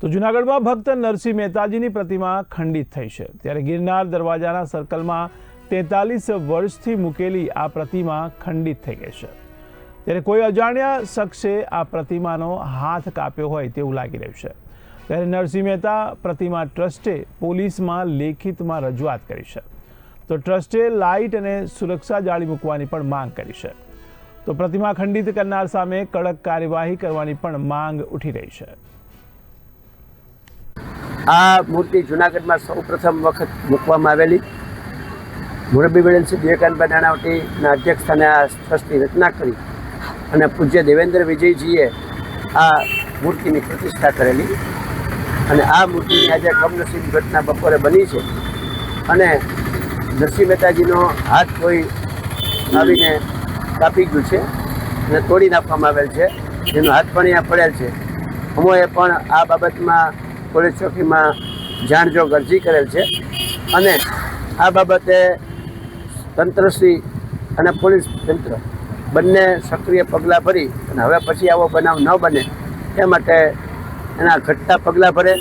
તો જૂનાગઢમાં ભક્ત નરસિંહ મહેતાજીની પ્રતિમા ખંડિત થઈ છે, ત્યારે ગિરનાર દરવાજાના સર્કલમાં 43 વર્ષથી મૂકેલી આ પ્રતિમા ખંડિત થઈ ગઈ છે। ત્યારે કોઈ અજાણ્યા શખ્સે આ પ્રતિમાનો હાથ કાપ્યો હોય તેવું લાગી રહ્યું છે। ત્યારે નરસિંહ મહેતા પ્રતિમા ટ્રસ્ટે પોલીસમાં લેખિતમાં રજૂઆત કરી છે, તો ટ્રસ્ટે લાઇટ અને સુરક્ષા જાળી મૂકવાની પણ માંગ કરી છે। તો પ્રતિમા ખંડિત કરનાર સામે કડક કાર્યવાહી કરવાની પણ માંગ ઉઠી રહી છે। આ મૂર્તિ જૂનાગઢમાં સૌ પ્રથમ વખત મૂકવામાં આવેલી મુરબ્બી વડીલ શ્રી વિવેકાનંદભાઈ નાણાવટીના અધ્યક્ષસ્થાને આ ટ્રસ્ટની રચના કરી અને પૂજ્ય દેવેન્દ્ર વિજયજીએ આ મૂર્તિની પ્રતિષ્ઠા કરેલી અને આ મૂર્તિની આજે કમનસીબ ઘટના બપોરે બની છે અને નરસિંહ મહેતાજીનો હાથ કોઈ આવીને કાપી ગયું છે અને તોડી નાખવામાં આવેલ છે, જેનો હાથ પણ અહીંયા પડેલ છે। અમોએ પણ આ બાબતમાં પોલીસ ચોકીમાં જાણજોગ અરજી કરેલ છે અને આ બાબતે તંત્રશ્રી અને પોલીસ તંત્ર બંને સક્રિય પગલાં ભરી અને હવે પછી આવો બનાવ ન બને તે માટે એના ઘટતા પગલાં ભરે।